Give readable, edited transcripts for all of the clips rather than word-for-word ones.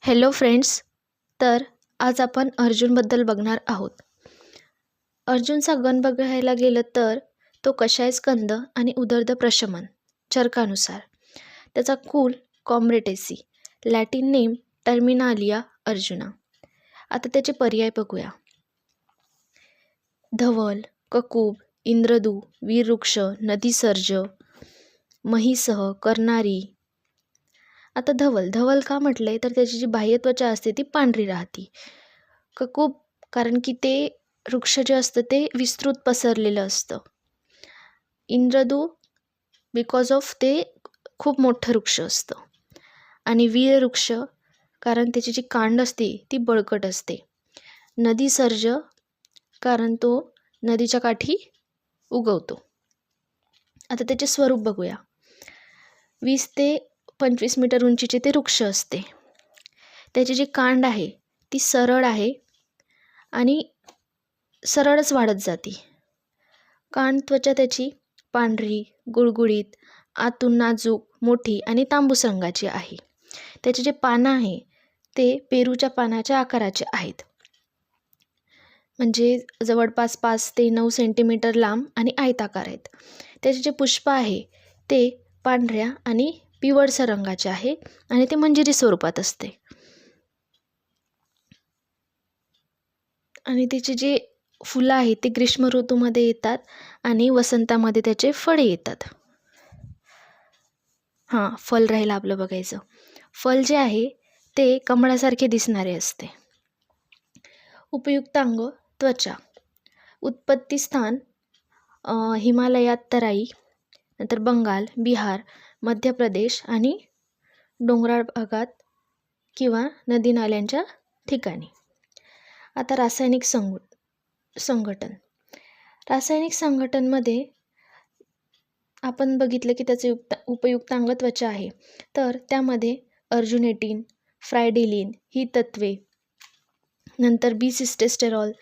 Hello friends. तर आज आपण अर्जुनबद्दल बघणार आहोत. अर्जुनचा गण बघायला गेलं तर तो कषाय स्कंद आणि उदर्द प्रशमन चरकानुसार. त्याचा कुल कॉम्ब्रेटेसी, लॅटिन नेम टर्मिनालिया अर्जुना. आता त्याचे पर्याय बघूया. धवल, ककुब, इंद्रदू, वीरवृक्ष, नदीसर्ज, महिसह, करणारी. आता धवल का म्हटले तर त्याची जी बाह्य त्वचा असते ती पांढरी राहते. ककुब कारण की ते वृक्ष जे असतं ते विस्तृत पसरलेलं असतं. इंद्रदू बिकॉज ऑफ ते खूप मोठं वृक्ष असतं. आणि वीरवृक्ष कारण त्याची जी कांड असते ती बळकट असते. नदीसर्ज कारण तो नदीच्या काठी उगवतो. आता त्याचे स्वरूप बघूया. 20 ते 25 मीटर उंचीचे ते वृक्ष असते. त्याची जी कांड आहे ती सरळ आहे आणि सरळच वाढत जाते. कांड त्वचा त्याची पांढरी, गुळगुळीत, आतून नाजूक, मोठी आणि तांबूस रंगाची आहे. त्याचे जे पानं आहे ते पेरूच्या पानाच्या आकाराचे आहेत. म्हणजे जवळपास 5 ते 9 सेंटीमीटर लांब आणि आयताकार आहेत. त्याचे जे पुष्प आहे ते पांढऱ्या आणि पिवळसर रंगाचे आहे आणि ते मंजिरी स्वरूपात असते. आणि त्याची जी फुलं आहेत ते ग्रीष्म ऋतूमध्ये येतात आणि वसंतामध्ये त्याचे फळे येतात. फल राहिलं आपलं बघायचं. फल जे आहे ते कमळासारखे दिसणारे असते. उपयुक्तांग त्वचा. उत्पत्ती स्थान हिमालयात तराई, नंतर बंगाल, बिहार, मध्य प्रदेश आणि डोंगराळ भागात किंवा नदी नाल्यांच्या ठिकाणी. आता रासायनिक संघटन. रासायनिक संघटनमध्ये आपण बघितलं की त्याचे उपयुक्तांग त्वचा आहे. तर त्यामध्ये अर्जुनेटिन, फ्रायडिलिन ही तत्वे, नंतर बीसिस्टेस्टेरॉल,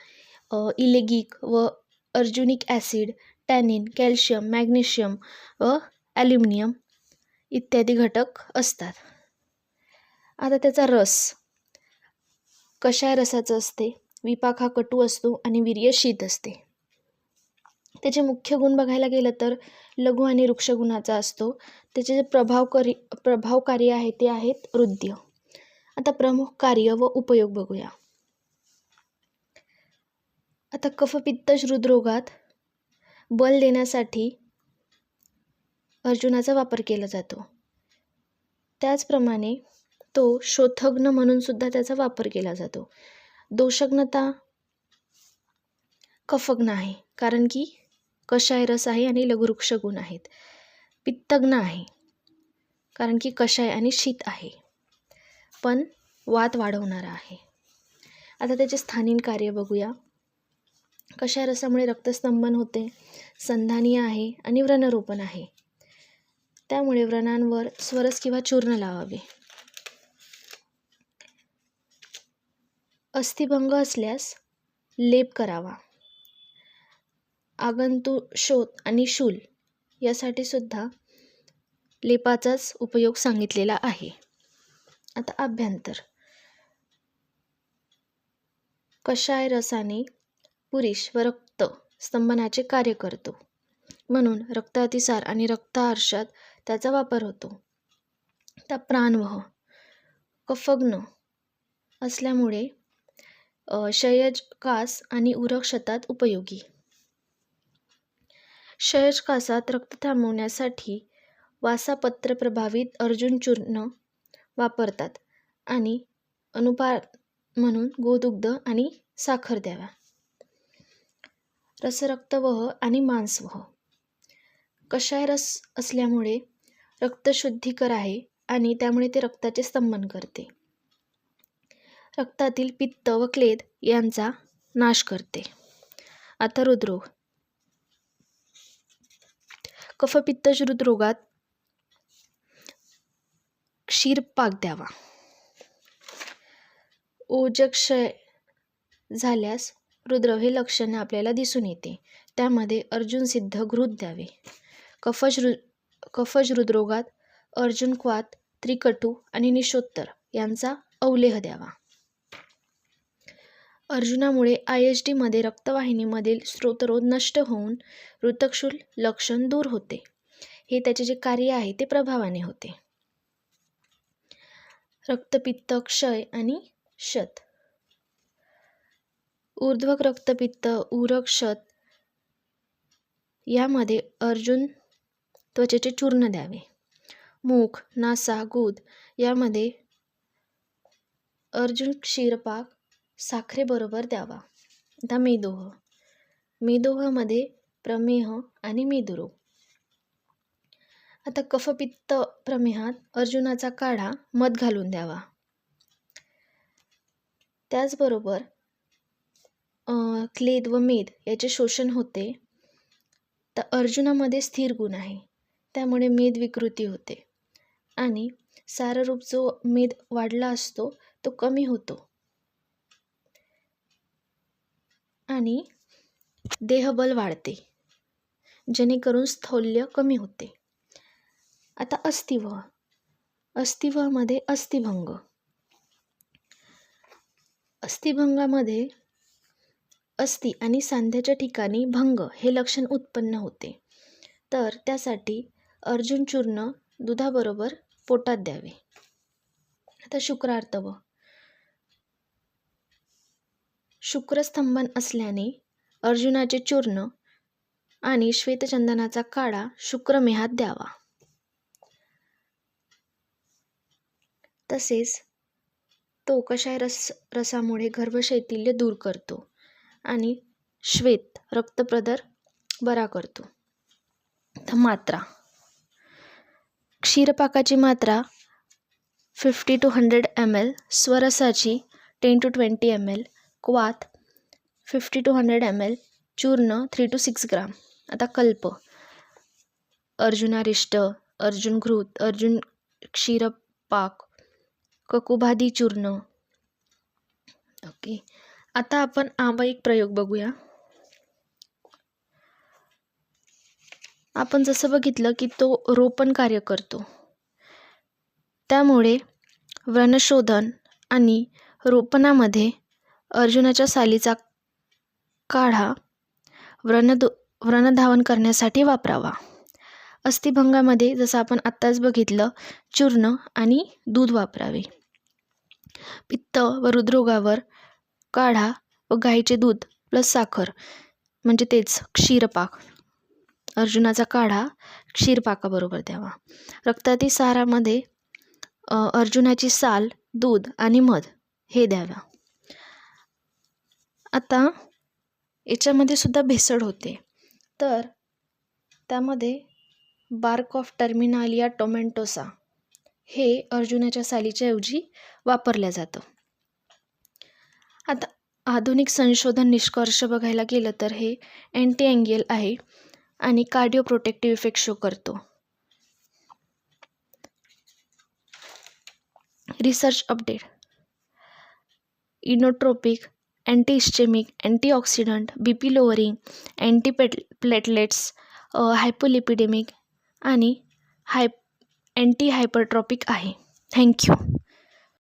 इलेगिक व अर्जुनिक ॲसिड, टॅनिन, कॅल्शियम, मॅग्नेशियम व ॲल्युमिनियम इत्यादी घटक असतात. आता त्याचा रस कषाय रसाचं असते. विपाक हा कटू असतो आणि वीर्य शीत असते. त्याचे मुख्य गुण बघायला गेलं तर लघु आणि वृक्ष गुणाचा असतो. त्याचे जे प्रभावकारी आहे ते आहेत हृद्य. आता प्रमुख कार्य व उपयोग बघूया. आता कफपित्त हृदरोगात बल देण्यासाठी अर्जुनाचा वापर केला जातो. त्याचप्रमाणे तो शोथग्न म्हणून सुद्धा त्याचा वापर केला जातो. दोषग्नता कफग्न आहे कारण की कषाय रस आहे आणि लघुवृक्ष गुण आहेत. पित्तग्न आहे कारण की कषाय आणि शीत आहे पण वात वाढवणारा आहे. आता त्याचे स्थानिक कार्य बघूया. कषाय रसामुळे रक्तस्तंभन होते, संधानीय आहे आणि व्रणरोपण आहे. त्यामुळे व्रणांवर स्वरस किंवा चूर्ण लावावे. अस्थिभंग असल्यास लेप करावा. आगंतुशोथ आणि शूल यासाठी सुद्धा लेपाचाच उपयोग सांगितलेला आहे. आता अभ्यंतर. कषाय रसाने पुरीश व रक्त स्तंभनाचे कार्य करतो म्हणून रक्तातिसार आणि रक्तार्शात त्याचा वापर होतो. आता प्राणवह. कफग्न असल्यामुळे क्षयज कास आणि उरक शतात उपयोगी. क्षयज कासात रक्त थांबवण्यासाठी वासापत्र प्रभावित अर्जुन चूर्ण वापरतात आणि अनुपान म्हणून गोदुग्ध आणि साखर द्यावा. रसरक्तवह आणि मांसवह. कषाय रस असल्यामुळे रक्तशुद्धीकर आहे आणि त्यामुळे ते रक्ताचे स्तंभन करते. रक्तातील पित्त व क्लेद यांचा नाश करते. आता हृदरोग. कफपित्त हृदरोगात क्षीरपाक द्यावा. ओजक्षय झाल्यास हृदरोग हे लक्षण आपल्याला दिसून येते. त्यामध्ये अर्जुन सिद्ध घृत द्यावे. कफज हृदरोगात अर्जुन क्वाथ, त्रिकटू आणि निषोत्तर यांचा अवलेह द्यावा. अर्जुनामुळे ISD मध्ये रक्तवाहिनीमधील स्रोतरोध नष्ट होऊन ऋतक्षुल लक्षण दूर होते. हे त्याचे जे कार्य आहे ते प्रभावाने होते. रक्तपित्त, क्षय आणि शत. ऊर्ध्वक रक्तपित्त, उरक, शत यामध्ये अर्जुन त्वचेचे चूर्ण द्यावे. मुख, नासा, गुद यामध्ये अर्जुन क्षीरपाक साखरेबरोबर द्यावा. आता मेदोह. मेदोहमध्ये प्रमेह आणि मेदुरोग. आता कफपित्त प्रमेहात अर्जुनाचा काढा मध घालून द्यावा. त्याचबरोबर क्लेद व मेद याचे शोषण होते. तर अर्जुनामध्ये स्थिर गुण आहे, त्यामुळे मेद विकृती होते आणि साररूप जो मेद वाढला असतो तो कमी होतो आणि देहबल वाढते, जेणेकरून स्थौल्य कमी होते. आता अस्थिवह. अस्थिवहमध्ये अस्थिभंग. अस्थिभंगामध्ये अस्थि आणि सांध्याच्या ठिकाणी भंग हे लक्षण उत्पन्न होते. तर त्यासाठी अर्जुन चूर्ण दुधाबरोबर पोटात द्यावे. आता शुक्रार्तव. शुक्रस्तंभन असल्याने अर्जुनाचे चूर्ण आणि श्वेतचंदनाचा काढा शुक्रमेहात द्यावा. तसेच तो कषाय रसामुळे गर्भशैथिल्य दूर करतो आणि श्वेत रक्तप्रदर बरा करतो. तर मात्रा. क्षीरपाकाची मात्रा 50 to 100 ml, स्वरसाची 10 to 20 ml, क्वाथ 50 to 100 ml, चूर्ण 3 to 6 ग्राम. आता कल्प. अर्जुनारिष्ट, अर्जुन घृत, अर्जुन क्षीरपाक, ककुभादी चूर्ण. ओके. आता आपण आंबाईक प्रयोग बघूया. आपण जसं बघितलं की तो रोपण कार्य करतो, त्यामुळे व्रणशोधन आणि रोपणामध्ये अर्जुनाच्या सालीचा काढा व्रणधावन करण्यासाठी वापरावा. अस्थिभंगामध्ये जसं आपण आत्ताच बघितलं चूर्ण आणि दूध वापरावे. पित्त व हृदरोगावर काढा व गाईचे दूध प्लस साखर म्हणजे तेच क्षीरपाक, अर्जुनाचा काढा क्षीरपाकाबरोबर द्यावा. रक्तातील सारामध्ये अर्जुनाची साल, दूध आणि मध हे द्यावा. आता याच्यामध्ये सुद्धा भेसळ होते, तर त्यामध्ये बार्क ऑफ टर्मिनालिया टोमेंटोसा हे अर्जुनाच्या सालीच्या ऐवजी वापरलं जातं. आता आधुनिक संशोधन निष्कर्ष बघायला गेलं तर हे अँटी एंगियल आहे आणि कार्डिओ प्रोटेक्टिव्ह इफेक्ट शो करतो. Research update. Inotropic, anti ischemic, antioxidant, BP lowering, anti platelets, hypolipidemic आणि अँटी हायपरट्रॉपिक आहे. थँक्यू.